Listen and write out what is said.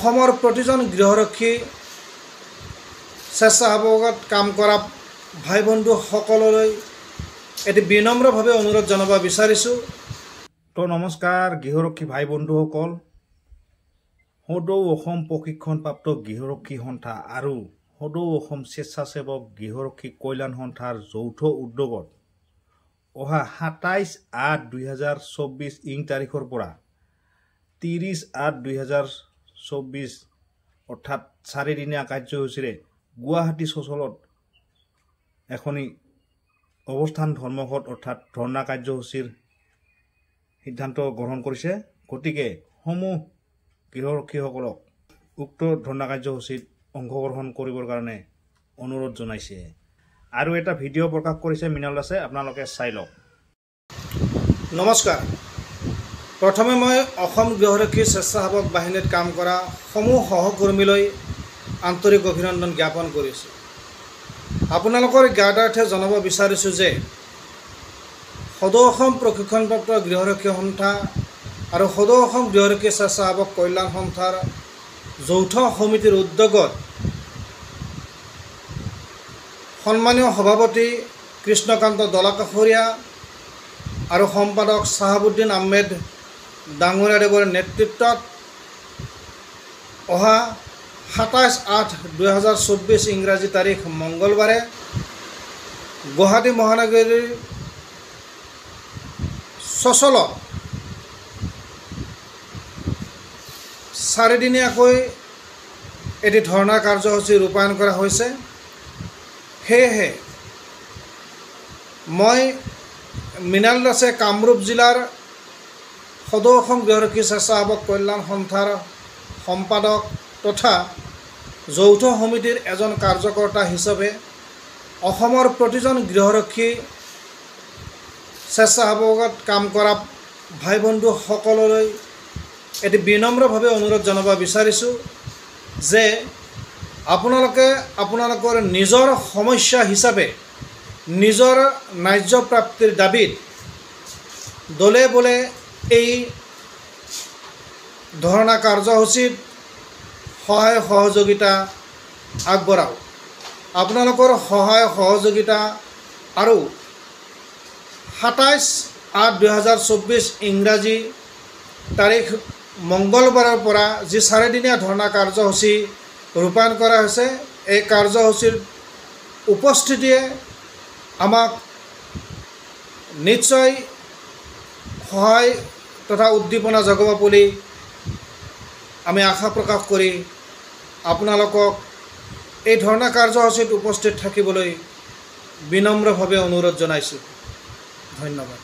प्रतिजन गृहरक्षी স্বেচ্ছাসেৱকত কাম কৰা ভাই বন্ধু সকললৈ এটি বিনম্ৰভাৱে অনুৰোধ জনাব বিচাৰিছোঁ। তো নমস্কাৰ গৃহৰক্ষী ভাই বন্ধুসকল, সদৌ অসম প্ৰশিক্ষণপ্ৰাপ্ত গৃহৰক্ষী সন্থা আৰু সদৌ অসম স্বেচ্ছাসেৱক গৃহৰক্ষী কল্যাণ সন্থাৰ যৌথ উদ্যোগত অহা 27/8/2024 ইং তাৰিখৰ পৰা 30/8/2024 অৰ্থাৎ 4 দিনীয়া কাৰ্যসূচীৰে গুৱাহাটী চচলত এখনি অৱস্থান ধৰ্মঘট অৰ্থাৎ ধৰ্ণা কাৰ্যসূচীৰ সিদ্ধান্ত গ্ৰহণ কৰিছে। গতিকে সমূহ গৃহৰক্ষীসকলক উক্ত ধৰ্ণা কাৰ্যসূচীত অংশগ্ৰহণ কৰিবৰ কাৰণে অনুৰোধ জনাইছে আৰু এটা ভিডিঅ' প্ৰকাশ কৰিছে মৃণাল দাসে, আপোনালোকে চাই লওক। নমস্কাৰ। প্ৰথমে মই অসম গৃহৰক্ষী স্বেচ্ছাসেৱক বাহিনীত কাম কৰা সমূহ সহকৰ্মীলৈ আন্তৰিক অভিনন্দন জ্ঞাপন কৰিছোঁ। আপোনালোকৰ জ্ঞাতাৰ্থে জনাব বিচাৰিছোঁ যে সদৌ অসম প্ৰশিক্ষণপ্ৰাপ্ত গৃহৰক্ষী সন্থা আৰু সদৌ অসম গৃহৰক্ষী স্বেচ্ছাসেৱক কল্যাণ সন্থাৰ যৌথ সমিতিৰ উদ্যোগত সন্মানীয় সভাপতি কৃষ্ণকান্ত দলাকাষৰীয়া আৰু সম্পাদক চাহাবুদ্দিন আহমেদ ডাঙৰীয়াদেৱৰ নেতৃত্বত অহা 27/8/2024 ইংৰাজী তাৰিখ মঙ্গলবাৰে গুৱাহাটী মহানগৰীৰ চচলত 4 দিনীয়াকৈ এটি ধৰ্ণা কাৰ্যসূচী ৰূপায়ণ কৰা হৈছে। সেয়েহে মই মৃণাল দাসে কামৰূপ জিলাৰ সদৌ অসম গৃহৰক্ষী স্বেচ্ছাসেৱক কল্যাণ সন্থাৰ সম্পাদক তথা যৌথ সমিতিৰ এজন কাৰ্যকৰ্তা হিচাপে অসমৰ প্ৰতিজন গৃহৰক্ষী স্বেচ্ছাসেৱকত কাম কৰা ভাই বন্ধু সকললৈ এটি বিনম্ৰভাৱে অনুৰোধ জনাব বিচাৰিছোঁ যে আপোনালোকে আপোনালোকৰ নিজৰ সমস্যা হিচাপে নিজৰ ন্যায্য প্ৰাপ্তিৰ দাবীত দলে বলে এই ধৰ্ণা কাৰ্যসূচীত সহায় সহযোগিতা আগবঢ়াওক। আপোনালোকৰ সহায় সহযোগিতা আৰু 27/8/2024 ইংৰাজী তাৰিখ মঙ্গলবাৰৰ পৰা যি 4 দিনীয়া ধৰ্ণা কাৰ্যসূচী ৰূপায়ণ কৰা হৈছে, এই কাৰ্যসূচীৰ উপস্থিতিয়ে আমাক নিশ্চয় সহায় তথা উদ্দীপনা জগাব বুলি আমি আশা প্ৰকাশ কৰি আপোনালোকক এই ধৰ্ণা কাৰ্যসূচীত উপস্থিত থাকিবলৈ বিনম্ৰভাৱে অনুৰোধ জনাইছোঁ। ধন্যবাদ।